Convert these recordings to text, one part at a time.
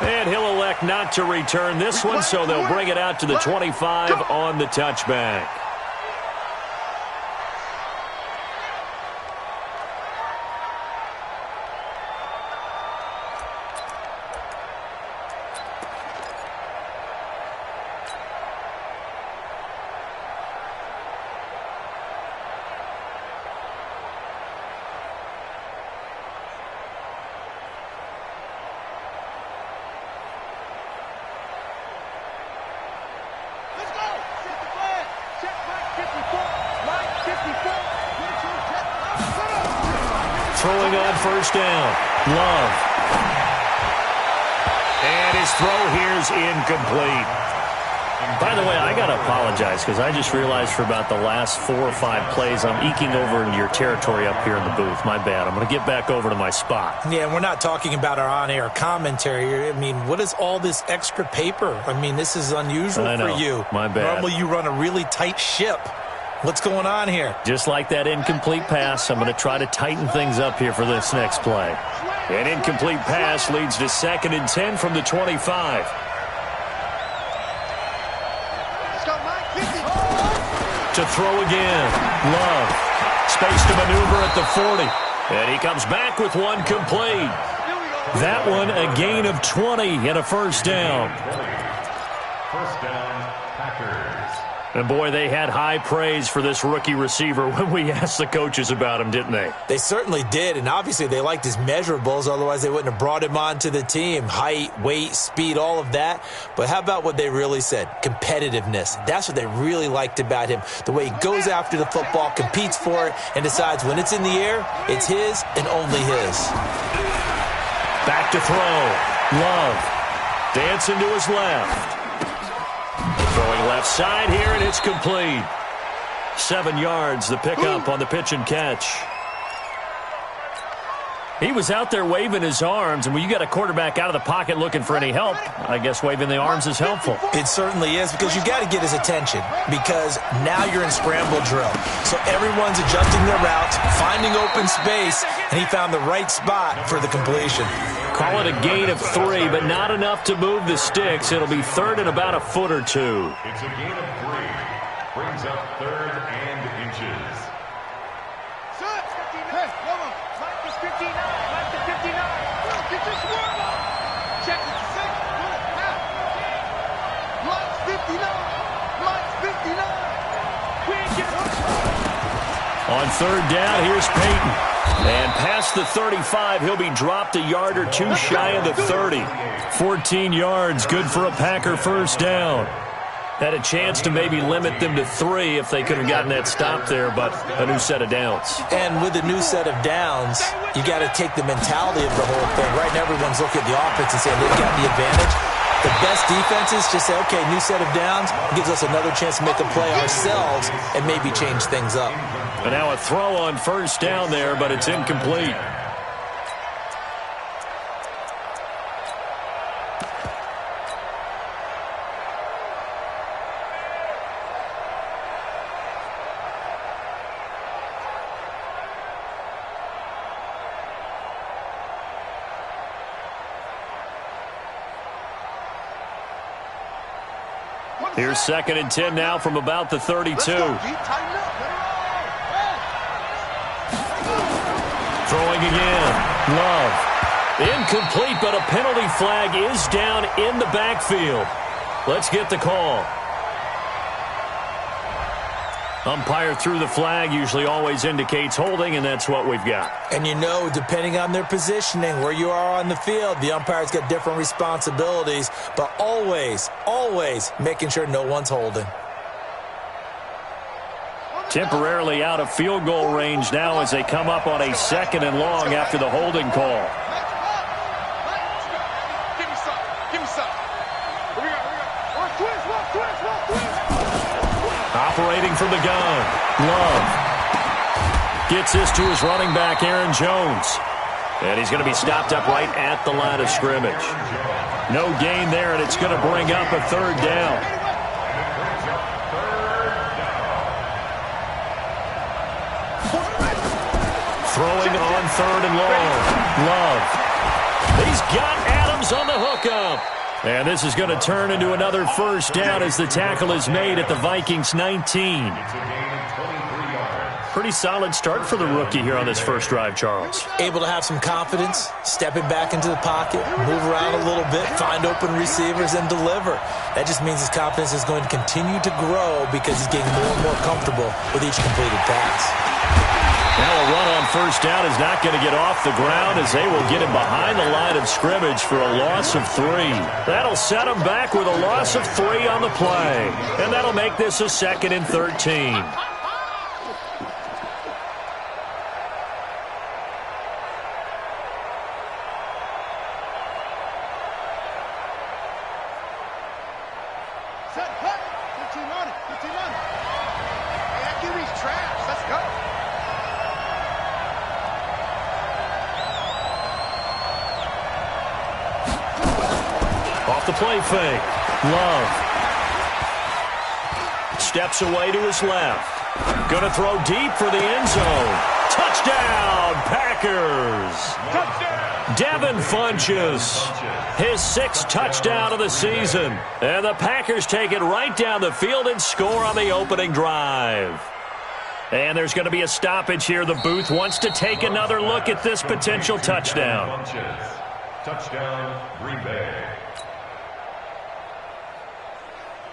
And he'll elect not to return this one, so they'll bring it out to the 25 on the touchback. Throwing on first down. Love. And his throw here's incomplete. By the way, I got to apologize because I just realized for about the last 4 or 5 plays I'm eking over into your territory up here in the booth. My bad. I'm going to get back over to my spot. Yeah, we're not talking about our on-air commentary. I mean, what is all this extra paper? I mean, this is unusual for you. My bad. Normally you run a really tight ship. What's going on here? Just like that incomplete pass, I'm going to try to tighten things up here for this next play. An incomplete pass leads to 2nd and 10 from the 25. To throw again. Love. Space to maneuver at the 40. And he comes back with one complete. That one a gain of 20 and a first down. First down, Packers. And, boy, they had high praise for this rookie receiver when we asked the coaches about him, didn't they? They certainly did, and obviously they liked his measurables. Otherwise, they wouldn't have brought him on to the team. Height, weight, speed, all of that. But how about what they really said? Competitiveness. That's what they really liked about him. The way he goes after the football, competes for it, and decides when it's in the air, it's his and only his. Back to throw. Love. Dancing to his left. Throwing left side here, and it's complete. 7 yards, the pickup on the pitch and catch. He was out there waving his arms, and when you got a quarterback out of the pocket looking for any help, I guess waving the arms is helpful. It certainly is, because you got to get his attention, because now you're in scramble drill. So everyone's adjusting their routes, finding open space, and he found the right spot for the completion. Call it a gain of 3, but not enough to move the sticks. It'll be 3rd and about a foot or 2. It's a gain of 3. Brings up 3rd and inches. On 3rd down, here's Peyton. And past the 35, he'll be dropped a yard or 2 shy of the 30. 14 yards, good for a Packer first down. Had a chance to maybe limit them to 3 if they could have gotten that stop there, but a new set of downs. And with a new set of downs, you got to take the mentality of the whole thing. Right now, everyone's looking at the offense and saying they've got the advantage. The best defenses just say, okay, new set of downs, gives us another chance to make a play ourselves and maybe change things up. And now a throw on first down there, but it's incomplete. Here's 2nd and 10 now from about the 32. Throwing again. Love. Incomplete, but a penalty flag is down in the backfield. Let's get the call. Umpire threw the flag, usually always indicates holding, and that's what we've got. And you know, depending on their positioning, where you are on the field, the umpire's got different responsibilities, but always, always making sure no one's holding. Temporarily out of field goal range now as they come up on a 2nd and long after the holding call. Operating from the gun. Love. Gets this to his running back, Aaron Jones. And he's going to be stopped up right at the line of scrimmage. No gain there, and it's going to bring up a 3rd down. Throwing on 3rd and long. Love. He's got Adam Adams on the hookup. And this is going to turn into another first down as the tackle is made at the Vikings 19. Pretty solid start for the rookie here on this first drive, Charles. Able to have some confidence, stepping back into the pocket, move around a little bit, find open receivers, and deliver. That just means his confidence is going to continue to grow because he's getting more and more comfortable with each completed pass. Now a run on first down is not going to get off the ground as they will get him behind the line of scrimmage for a loss of 3. That'll set him back with a loss of 3 on the play. And that'll make this a 2nd and 13. Off the play fake. Love. Steps away to his left. Going to throw deep for the end zone. Touchdown, Packers. Touchdown. Devin Funchess. His 6th touchdown of the season. And the Packers take it right down the field and score on the opening drive. And there's going to be a stoppage here. The booth wants to take another look at this potential touchdown. Touchdown, Green Bay.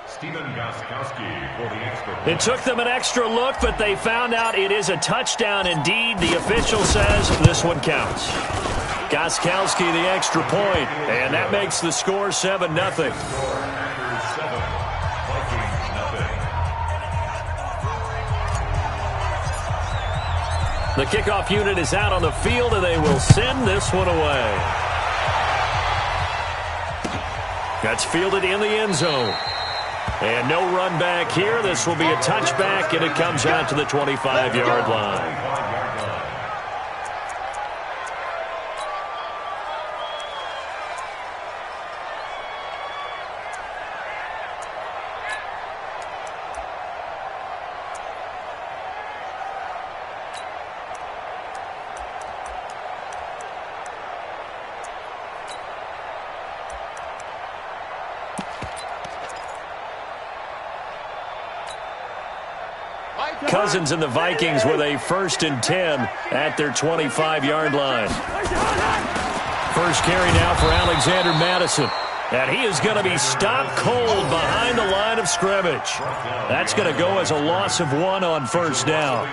Stephen Gostkowski for the extra point. It took them an extra look, but they found out it is a touchdown indeed. The official says this one counts. Gostkowski the extra point, and that makes the score 7-0. Packers 7, Vikings nothing. The kickoff unit is out on the field, and they will send this one away. That's fielded in the end zone. And no run back here. This will be a touchback, and it comes out to the 25-yard line. Cousins and the Vikings with a 1st and 10 at their 25-yard line. First carry now for Alexander Madison. And he is going to be stopped cold behind the line of scrimmage. That's going to go as a loss of 1 on first down.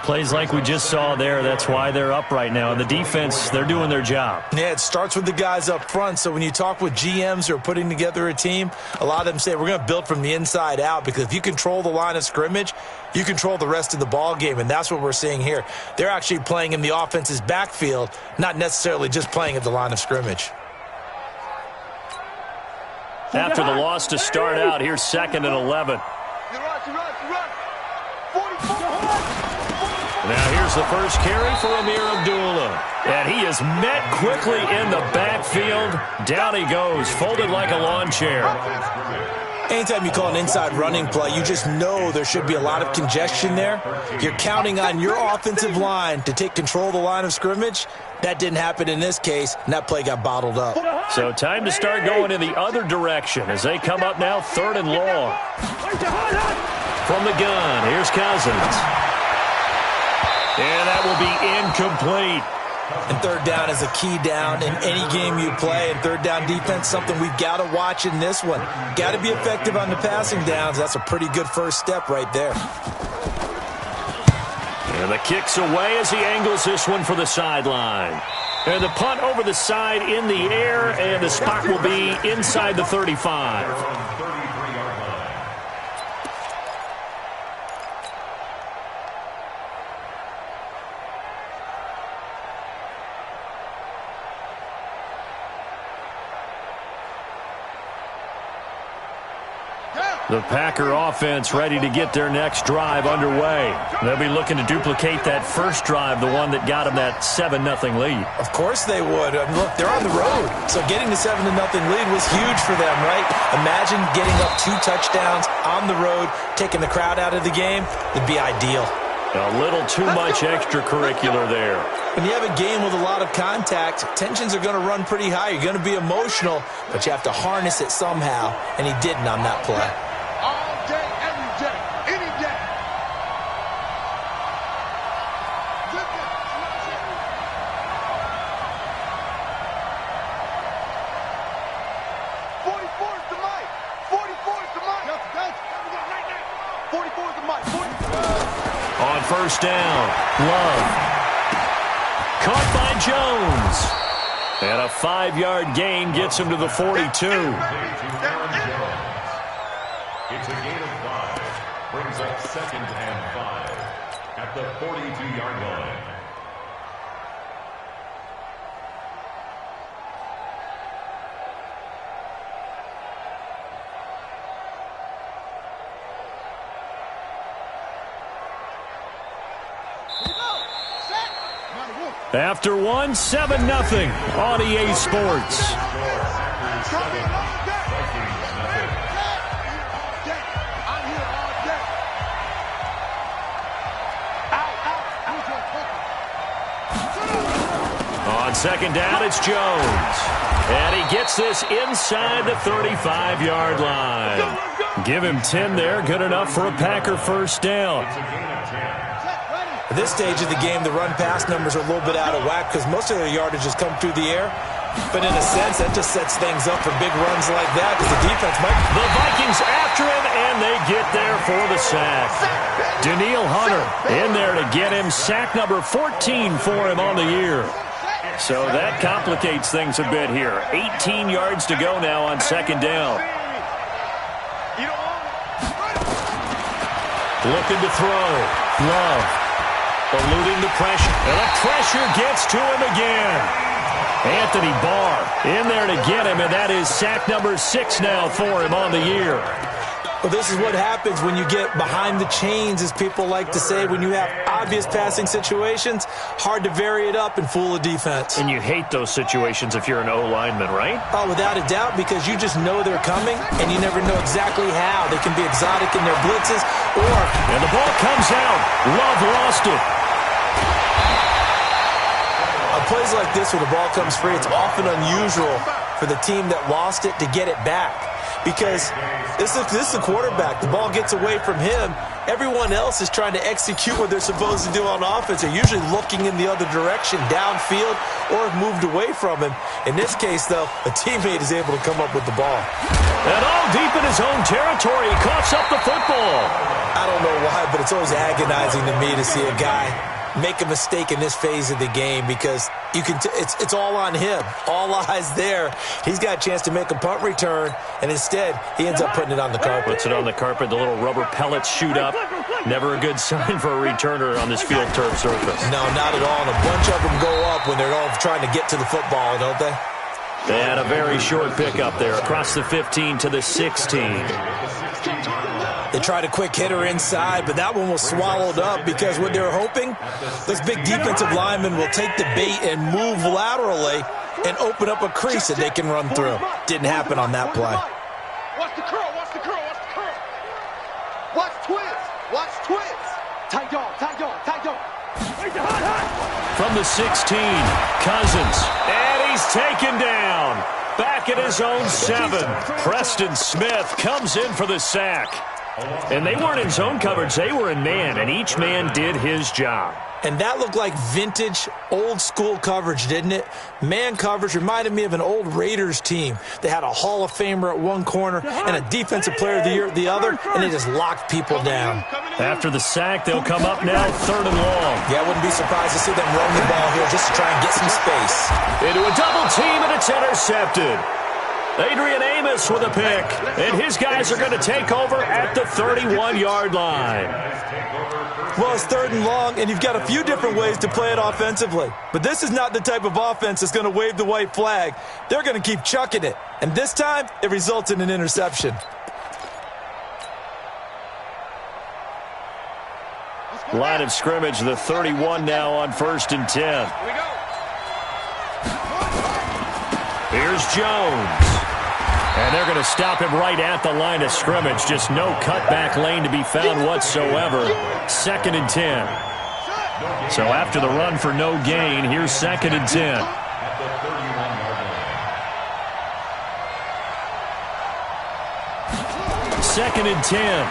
Plays like we just saw there, that's why they're up right now. And the defense, they're doing their job. Yeah, it starts with the guys up front. So when you talk with GMs who are putting together a team, a lot of them say we're going to build from the inside out, because if you control the line of scrimmage, you control the rest of the ball game, and that's what we're seeing here. They're actually playing in the offense's backfield, not necessarily just playing at the line of scrimmage. After the loss to start out, here's 2nd and 11. Now here's the first carry for Amir Abdullah. And he is met quickly in the backfield. Down he goes, folded like a lawn chair. Anytime you call an inside running play, you just know there should be a lot of congestion there. You're counting on your offensive line to take control of the line of scrimmage. That didn't happen in this case, and that play got bottled up. So time to start going in the other direction as they come up now 3rd and long. From the gun, here's Cousins. And that will be incomplete. And 3rd down is a key down in any game you play. And 3rd down defense, something we've got to watch in this one. Got to be effective on the passing downs. That's a pretty good first step right there. And the kick's away as he angles this one for the sideline. And the punt over the side in the air, and the spot will be inside the 35. The Packer offense ready to get their next drive underway. They'll be looking to duplicate that first drive, the one that got them that 7-0 lead. Of course they would. I mean, look, they're on the road. So getting the 7-0 lead was huge for them, right? Imagine getting up 2 touchdowns on the road, taking the crowd out of the game. It'd be ideal. A little too much extracurricular there. When you have a game with a lot of contact, tensions are going to run pretty high. You're going to be emotional, but you have to harness it somehow, and he didn't on that play. All day, every day, any day. 44 is the mic. 44 is the mic. 44 is the mic. 44. On first down, Love. Caught by Jones. And a 5-yard gain gets him to the 42. It's a gain of 5. Brings up 2nd and 5 at the 42-yard line. After one, 7-0 on EA Sports. On second down, it's Jones. And he gets this inside the 35-yard line. Give him 10 there, good enough for a Packer first down. At this stage of the game, the run-pass numbers are a little bit out of whack because most of their yardage has come through the air. But in a sense, that just sets things up for big runs like that because the defense might... The Vikings after him, and they get there for the sack. Danielle Hunter in there to get him sack number 14 for him on the year. So that complicates things a bit here. 18 yards to go now on second down. Looking to throw. Love. Eluding the pressure. And the pressure gets to him again. Anthony Barr in there to get him, and that is sack number 6 now for him on the year. Well, this is what happens when you get behind the chains, as people like to say. When you have obvious passing situations, hard to vary it up and fool a defense. And you hate those situations if you're an O-lineman, right? Oh, without a doubt, because you just know they're coming, and you never know exactly how. They can be exotic in their blitzes, or... And the ball comes out. Love lost it. On plays like this where the ball comes free, it's often unusual for the team that lost it to get it back. Because this is the quarterback. The ball gets away from him. Everyone else is trying to execute what they're supposed to do on offense. They're usually looking in the other direction, downfield, or have moved away from him. In this case, though, a teammate is able to come up with the ball. And all deep in his own territory, he coughs up the football. I don't know why, but it's always agonizing to me to see a guy make a mistake in this phase of the game because you can it's all on him. All eyes there. He's got a chance to make a punt return, and instead he ends up putting it on the carpet. Puts it on the carpet. The little rubber pellets shoot up. Never a good sign for a returner on this field turf surface. No, not at all. And a bunch of them go up when they're all trying to get to the football, don't they? And a very short pickup there across the 15 to the 16. They tried a quick hitter inside, but that one was swallowed up because what they're hoping, this big defensive lineman will take the bait and move laterally and open up a crease that they can run through. Didn't happen on that play. Watch the curl, watch the curl, watch the curl. Watch twist, watch twist. Tight dog, tight dog, tight dog. From the 16, Cousins. And he's taken down. Back at his own 7. Preston Smith comes in for the sack. And they weren't in zone coverage. They were in man, and each man did his job. And that looked like vintage, old-school coverage, didn't it? Man coverage reminded me of an old Raiders team. They had a Hall of Famer at one corner and a Defensive Player of the Year at the other, and they just locked people down. After the sack, they'll come up now 3rd and long. Yeah, I wouldn't be surprised to see them run the ball here just to try and get some space. Into a double team, and it's intercepted. Adrian Amos with a pick, and his guys are going to take over at the 31-yard line. Well, it's 3rd and long, and you've got a few different ways to play it offensively. But this is not the type of offense that's going to wave the white flag. They're going to keep chucking it. And this time, it results in an interception. Line of scrimmage, the 31 now on 1st and 10. Here's Jones. And they're going to stop him right at the line of scrimmage. Just no cutback lane to be found whatsoever. 2nd and 10. So after the run for no gain, here's 2nd and 10. At the 31-yard line. 2nd and 10.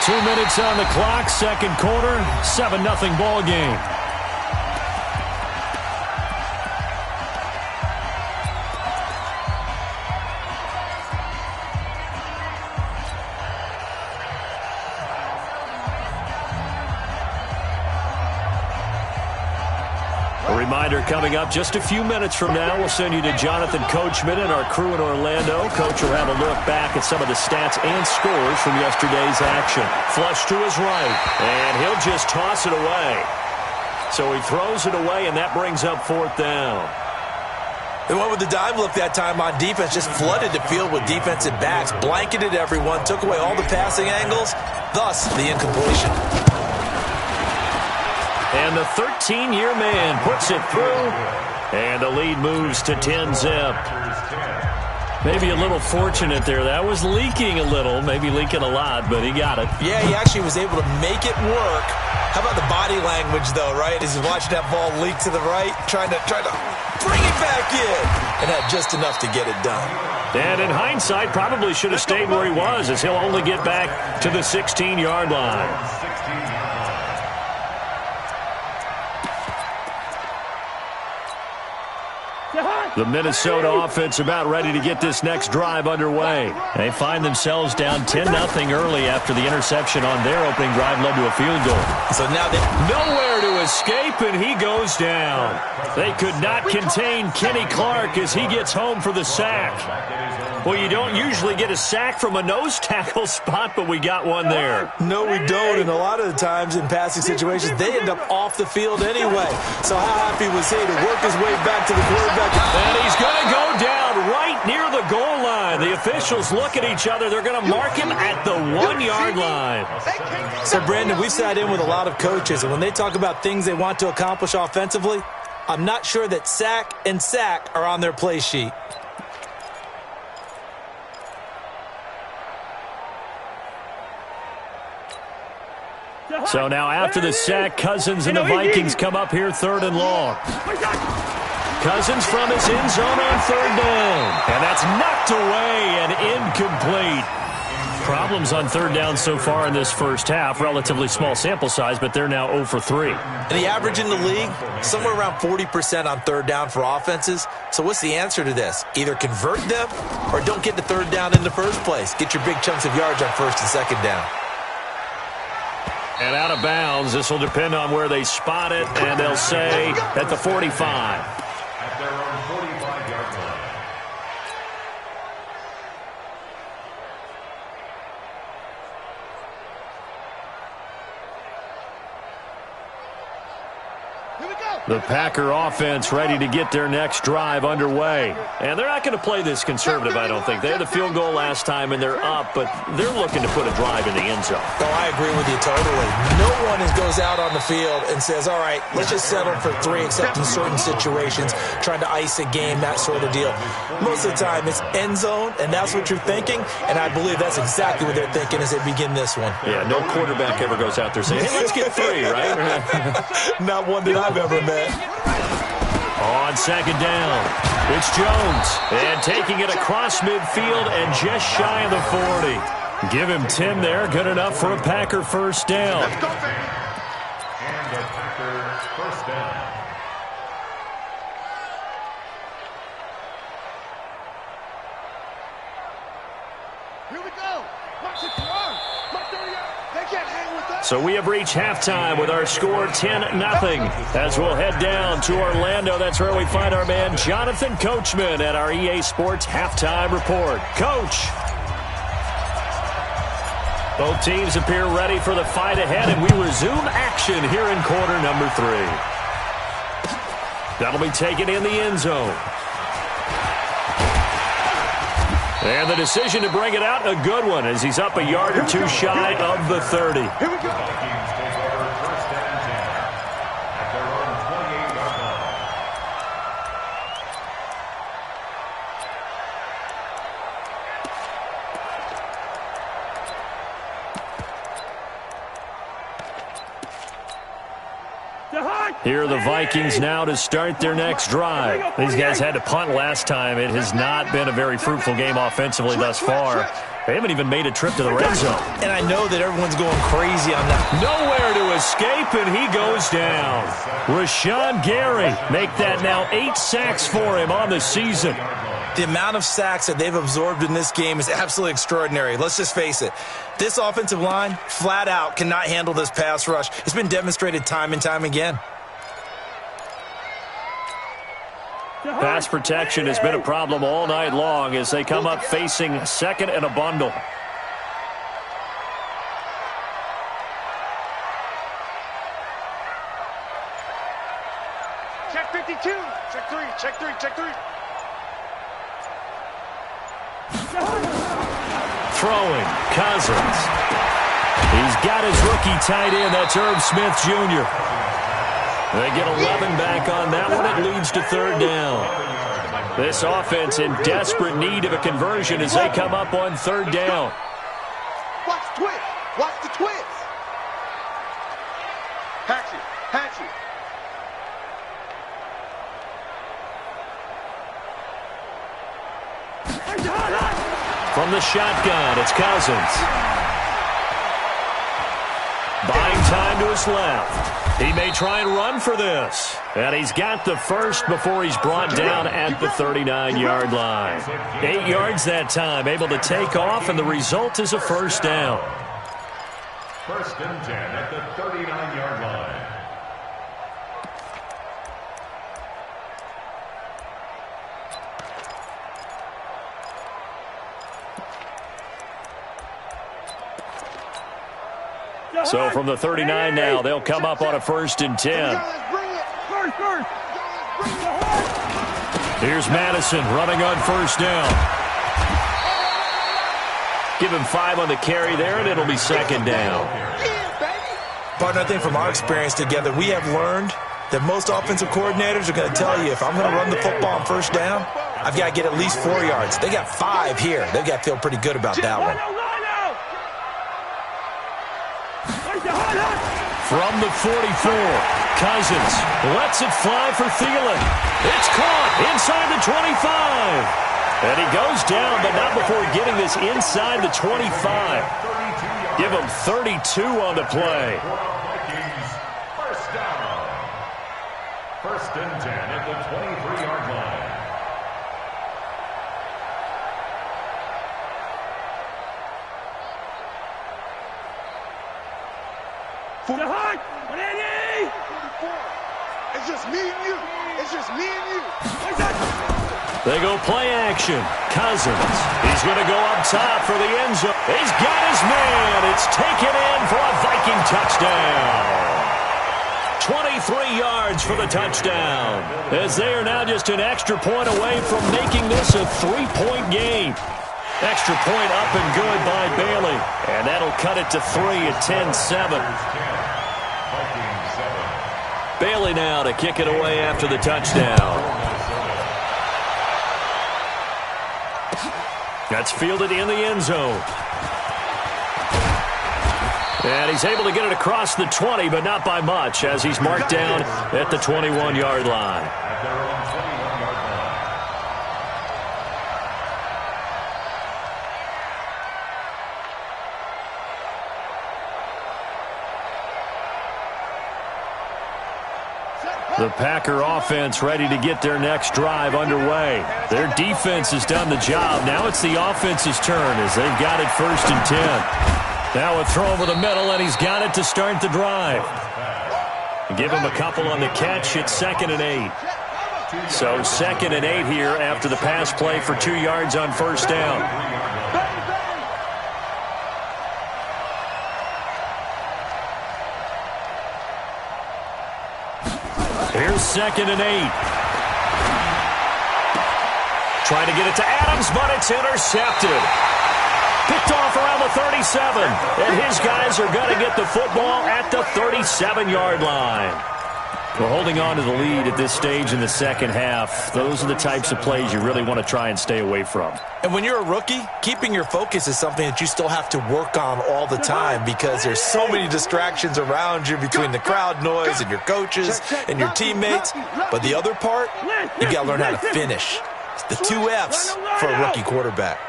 2 minutes on the clock, second quarter, 7-0 ball game. Reminder coming up just a few minutes from now. We'll send you to Jonathan Coachman and our crew in Orlando. Coach will have a look back at some of the stats and scores from yesterday's action. Flush to his right, and he'll just toss it away. So he throws it away, and that brings up 4th down. They went with the dime look that time on defense, just flooded the field with defensive backs, blanketed everyone, took away all the passing angles, thus the incompletion. And the 13-year man puts it through, and the lead moves to 10-zip. Maybe a little fortunate there. That was leaking a little, maybe leaking a lot, but he got it. Yeah, he actually was able to make it work. How about the body language, though, right? As he's watching that ball leak to the right, trying to bring it back in, and had just enough to get it done. And in hindsight, probably should have stayed where he was, as he'll only get back to the 16-yard line. The Minnesota offense about ready to get this next drive underway. They find themselves down 10-0 early after the interception on their opening drive led to a field goal. So now they nowhere to escape, and he goes down. They could not contain Kenny Clark as he gets home for the sack. Well, you don't usually get a sack from a nose tackle spot, but we got one there. No, we don't, and a lot of the times in passing situations, they end up off the field anyway. So how happy was he to work his way back to the quarterback? And he's going to go down right near the goal line. The officials look at each other. They're going to mark him at the 1-yard line. So, Brandon, we've sat in with a lot of coaches, and when they talk about things they want to accomplish offensively, I'm not sure that sack and sack are on their play sheet. So now after the sack, Cousins and the Vikings come up here 3rd and long. Cousins from his end zone on 3rd down. And that's knocked away and incomplete. Problems on 3rd down so far in this first half. Relatively small sample size, but they're now 0 for 3. And the average in the league, somewhere around 40% on 3rd down for offenses. So what's the answer to this? Either convert them or don't get the 3rd down in the first place. Get your big chunks of yards on 1st and 2nd down. And out of bounds. This will depend on where they spot it, and they'll say at the 45. At their own 45-yard line. The Packer offense ready to get their next drive underway. And they're not going to play this conservative, I don't think. They had the field goal last time, and they're up, but they're looking to put a drive in the end zone. Oh, I agree with you totally. No one goes out on the field and says, all right, let's just settle for 3, except in certain situations, trying to ice a game, that sort of deal. Most of the time, it's end zone, and that's what you're thinking, and I believe that's exactly what they're thinking as they begin this one. Yeah, no quarterback ever goes out there saying, hey, let's get 3, right? Not one that I've ever met. On 2nd down, it's Jones. And taking it across midfield and just shy of the 40. Give him 10 there. Good enough for a Packer first down. And a Packer first down. Here we go. Watch it run. They can't hang with us. So we have reached halftime with our score 10-0. As we'll head down to Orlando, that's where we find our man Jonathan Coachman at our EA Sports Halftime Report. Coach. Both teams appear ready for the fight ahead, and we resume action here in quarter number 3. That'll be taken in the end zone. And the decision to bring it out, a good one, as he's up a yard or 2 shy of the 30. Here we go. Vikings take over 1st and 10 at their own 28-yard line. Here are the Vikings now to start their next drive. These guys had to punt last time. It has not been a very fruitful game offensively thus far. They haven't even made a trip to the red zone. And I know that everyone's going crazy on that. Nowhere to escape, and he goes down. Rashawn Gary, make that now 8 sacks for him on the season. The amount of sacks that they've absorbed in this game is absolutely extraordinary. Let's just face it. This offensive line, flat out, cannot handle this pass rush. It's been demonstrated time and time again. Pass protection has been a problem all night long as they come up facing second and a bundle. Check 52. Check 3. Check 3. Check 3. Throwing, Cousins. He's got his rookie tight end. That's Herb Smith Jr. They get 11 back on that one. It leads to third down. This offense in desperate need of a conversion as they come up on third down. Watch the twist. Watch the twist. Hatch it. Hatch it. From the shotgun, it's Cousins. Buying time to his left. He may try and run for this. And he's got the first before he's brought down at the 39-yard line. 8 yards that time, able to take off, and the result is a first down. First and 10 at the 39-yard line. So from the 39 now, they'll come up on a first and 10. Here's Madison running on first down. Give him 5 on the carry there, and it'll be second down. Partner, I think from our experience together, we have learned that most offensive coordinators are going to tell you, if I'm going to run the football on first down, I've got to get at least 4 yards. They got 5 here. They've got to feel pretty good about that one. From the 44, Cousins lets it fly for Thielen. It's caught inside the 25. And he goes down, but not before getting this inside the 25. Give him 32 on the play. First down. First and 10 at the 23-yard line. It's just me and you. It's just me and you. They go play action. Cousins. He's going to go up top for the end zone. He's got his man. It's taken in for a Viking touchdown. 23 yards for the touchdown. As they are now just an extra point away from making this a 3-point game. Extra point up and good by Bailey. And that'll cut it to 3 at 10-7. Bailey now to kick it away after the touchdown. That's fielded in the end zone. And he's able to get it across the 20, but not by much, as he's marked down at the 21-yard line. The Packer offense ready to get their next drive underway. Their defense has done the job. Now it's the offense's turn as they've got it first and 10. Now a throw over the middle, and he's got it to start the drive. Give him a couple on the catch. It's 2nd and 8. So 2nd and 8 here after the pass play for 2 yards on first down. Here's 2nd and 8. Trying to get it to Adams, but it's intercepted. Picked off around the 37. And his guys are going to get the football at the 37-yard line. Well, holding on to the lead at this stage in the second half, those are the types of plays you really want to try and stay away from. And when you're a rookie, keeping your focus is something that you still have to work on all the time because there's so many distractions around you between the crowd noise and your coaches and your teammates. But the other part, you got to learn how to finish. It's the 2 F's for a rookie quarterback.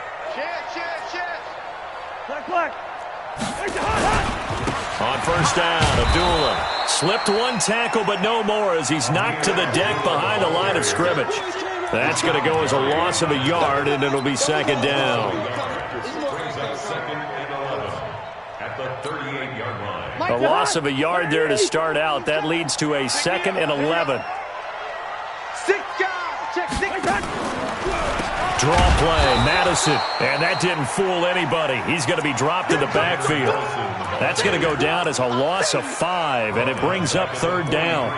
On first down, Abdullah slipped one tackle, but no more as he's knocked to the deck behind the line of scrimmage. That's going to go as a loss of a yard, and it'll be second down. A loss of a yard there to start out. That leads to a 2nd and 11. Draw play, Madison, and that didn't fool anybody. He's going to be dropped in the backfield. That's going to go down as a loss of 5, and it brings up 3rd down.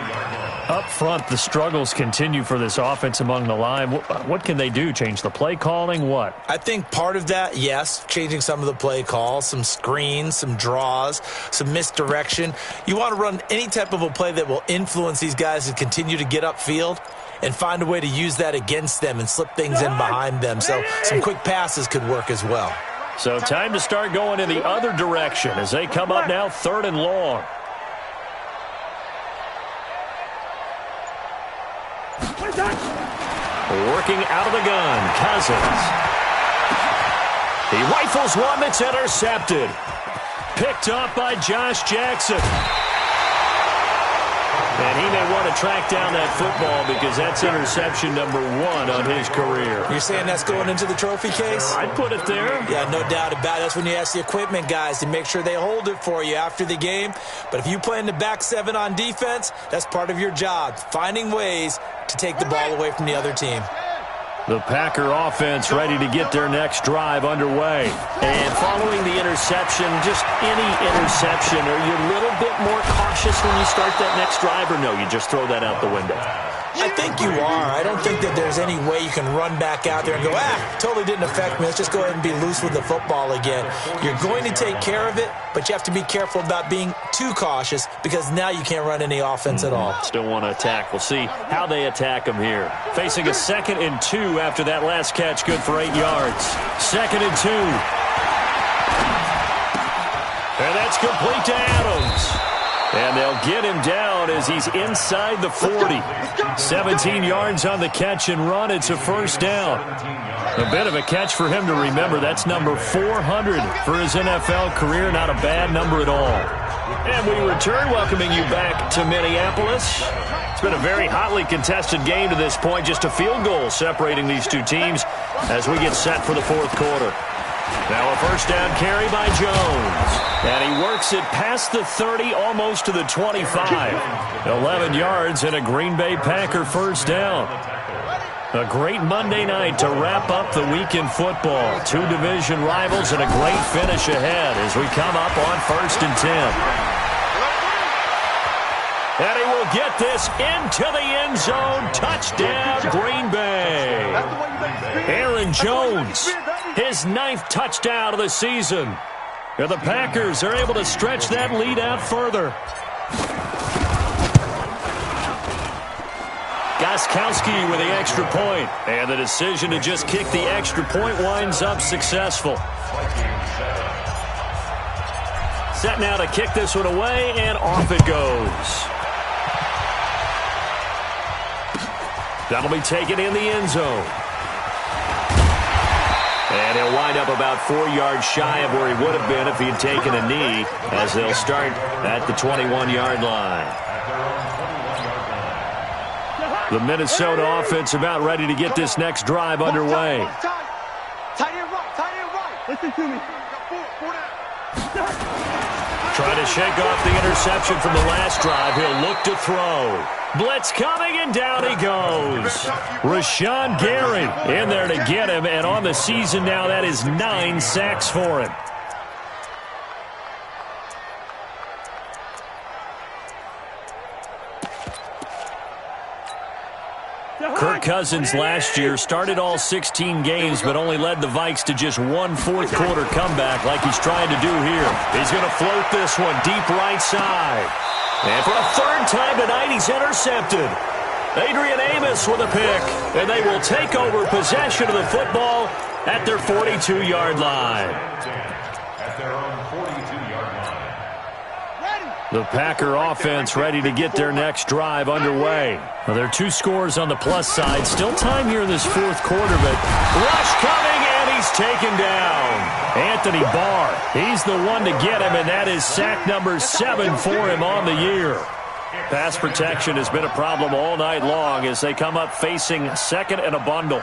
Up front, the struggles continue for this offense among the line. What can they do? Change the play calling? What? I think part of that, yes, changing some of the play calls, some screens, some draws, some misdirection. You want to run any type of a play that will influence these guys to continue to get upfield and find a way to use that against them and slip things in behind them. So some quick passes could work as well. So time to start going in the other direction as they come up now 3rd and long. Working out of the gun, Cousins. He rifles one that's intercepted. Picked up by Josh Jackson. And he may want to track down that football because that's interception number 1 on his career. You're saying that's going into the trophy case? I'd put it there. Yeah, no doubt about it. That's when you ask the equipment guys to make sure they hold it for you after the game. But if you play in the back 7 on defense, that's part of your job, finding ways to take the ball away from the other team. The Packer offense ready to get their next drive underway. And following the interception, just any interception, are you a little bit more cautious when you start that next drive, or no, you just throw that out the window? I think you are. I don't think that there's any way you can run back out there and go, totally didn't affect me. Let's just go ahead and be loose with the football again. You're going to take care of it, but you have to be careful about being too cautious because now you can't run any offense at all. Still want to attack. We'll see how they attack him here. Facing a 2nd and 2 after that last catch, good for 8 yards. 2nd and 2. And that's complete to Adams. And they'll get him down as he's inside the 40. 17 yards on the catch and run. It's a first down. A bit of a catch for him to remember. That's number 400 for his NFL career. Not a bad number at all. And we return, welcoming you back to Minneapolis. It's been a very hotly contested game to this point. Just a field goal separating these two teams as we get set for the 4th quarter. Now a first down carry by Jones. And he works it past the 30, almost to the 25. 11 yards and a Green Bay Packer first down. A great Monday night to wrap up the week in football. 2 division rivals and a great finish ahead as we come up on 1st and 10. And he will get this into the end zone. Touchdown, Green Bay. Aaron Jones, his 9th touchdown of the season. And the Packers are able to stretch that lead out further. Gostkowski with the extra point. And the decision to just kick the extra point winds up successful. Set now to kick this one away, and off it goes. That'll be taken in the end zone. And he'll wind up about 4 yards shy of where he would have been if he had taken a knee, as they'll start at the 21-yard line. The Minnesota offense about ready to get this next drive underway. Tight end right. Listen to me. Trying to shake off the interception from the last drive. He'll look to throw. Blitz coming, and down he goes. Rashawn Gary in there to get him, and on the season now, that is 9 sacks for him. Kirk Cousins last year started all 16 games but only led the Vikes to just one fourth-quarter comeback like he's trying to do here. He's going to float this one deep right side. And for a third time tonight, he's intercepted. Adrian Amos with a pick, and they will take over possession of the football at their 42-yard line. At their own 42-yard line. The Packer offense ready to get their next drive underway. Well, there are 2 scores on the plus side. Still time here in this fourth quarter, but rush coming, and he's taken down. Anthony Barr, he's the one to get him, and that is sack number 7 for him on the year. Pass protection has been a problem all night long as they come up facing second and a bundle.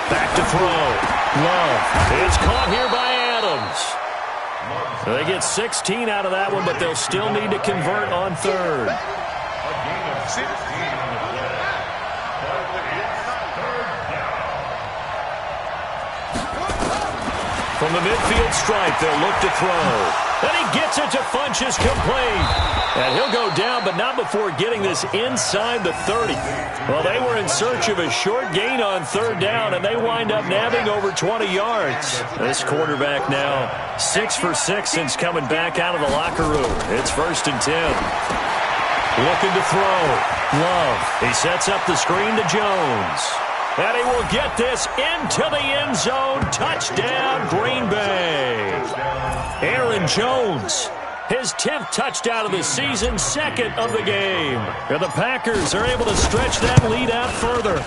Back to throw. Love. It's caught here by Adams. They get 16 out of that one, but they'll still need to convert on third. From the midfield stripe, they'll look to throw. And he gets it to Funchess complete. And he'll go down, but not before getting this inside the 30. Well, they were in search of a short gain on third down, and they wind up nabbing over 20 yards. This quarterback now 6 for 6 since coming back out of the locker room. It's 1st and 10. Looking to throw. Love. He sets up the screen to Jones. And he will get this into the end zone. Touchdown, Green Bay. Aaron Jones, his 10th touchdown of the season, 2nd of the game. And the Packers are able to stretch that lead out further.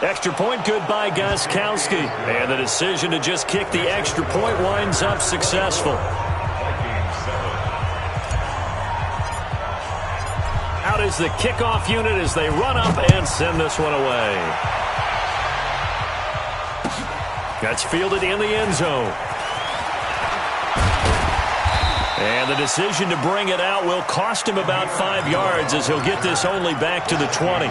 Extra point good by Gostkowski. And the decision to just kick the extra point winds up successful. Out is the kickoff unit as they run up and send this one away. That's fielded in the end zone. And the decision to bring it out will cost him about 5 yards as he'll get this only back to the 20.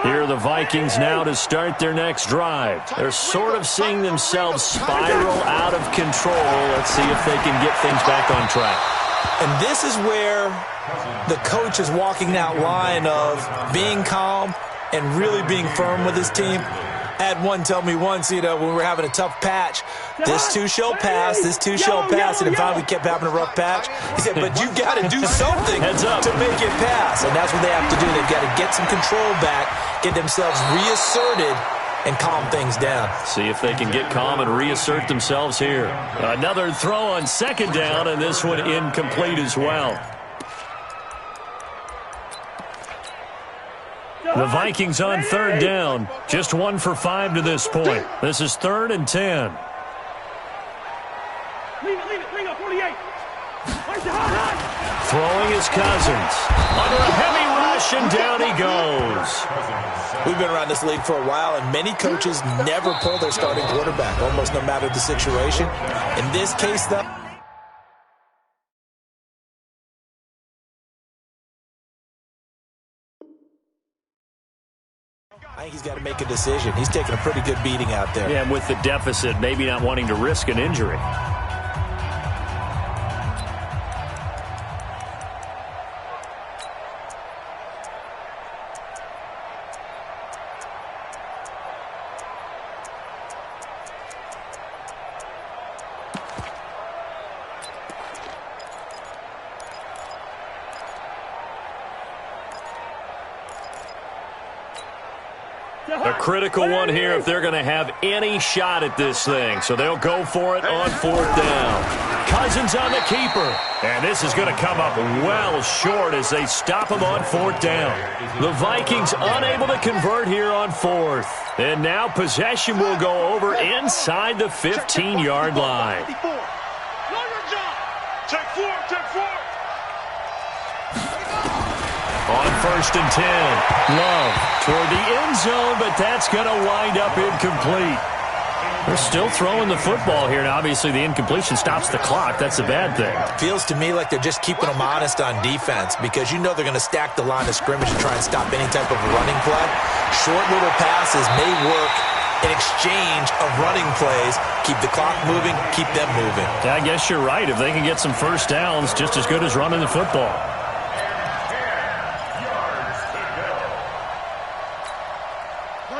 Here are the Vikings now to start their next drive. They're sort of seeing themselves spiral out of control. Let's see if they can get things back on track. And this is where the coach is walking that line of being calm and really being firm with his team. I had one tell me once, when we were having a tough patch, this too shall pass, this too shall pass, and finally we kept having a rough patch. He said, but you got to do something to make it pass, and that's what they have to do. They've got to get some control back, get themselves reasserted, and calm things down. See if they can get calm and reassert themselves here. Another throw on 2nd down, and this one incomplete as well. The Vikings on 3rd down. Just 1 for 5 to this point. This is 3rd and 10. Throwing his Cousins. Under a heavy rush, and down he goes. We've been around this league for a while, and many coaches never pull their starting quarterback, almost no matter the situation. In this case, though, I think he's got to make a decision. He's taking a pretty good beating out there. Yeah, and with the deficit, maybe not wanting to risk an injury. A critical one here if they're going to have any shot at this thing. So they'll go for it on 4th down. Cousins on the keeper. And this is going to come up well short as they stop him on 4th down. The Vikings unable to convert here on 4th. And now possession will go over inside the 15-yard line. On 1st and 10, Love toward the end zone, but that's going to wind up incomplete. They're still throwing the football here, and obviously the incompletion stops the clock. That's a bad thing. Feels to me like they're just keeping them honest on defense because you know they're going to stack the line of scrimmage and try and stop any type of a running play. Short little passes may work in exchange of running plays. Keep the clock moving, keep them moving. I guess you're right. If they can get some first downs, just as good as running the football.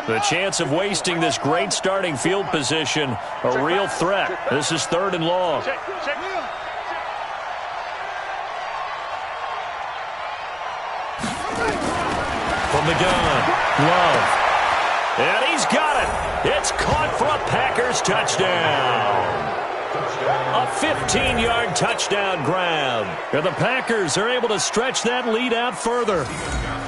The chance of wasting this great starting field position, a real threat. This is 3rd and long. From the gun, Love. And he's got it. It's caught for a Packers touchdown. A 15-yard touchdown grab. And the Packers are able to stretch that lead out further.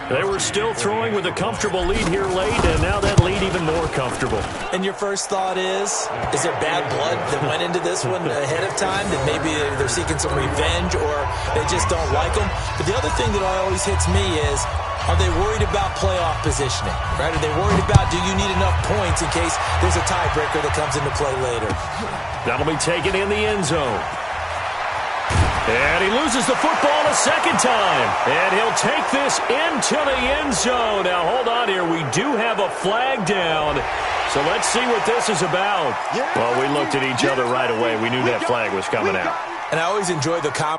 They were still throwing with a comfortable lead here late, and now that lead even more comfortable. And your first thought is there bad blood that went into this one ahead of time, that maybe they're seeking some revenge or they just don't like them? But the other thing that always hits me is, are they worried about playoff positioning? Right? Are they worried about, do you need enough points in case there's a tiebreaker that comes into play later? That'll be taken in the end zone. And he loses the football a second time. And he'll take this into the end zone. Now, hold on here. We do have a flag down. So let's see what this is about. Well, we looked at each other right away. We knew that flag was coming out. And I always enjoy the comment.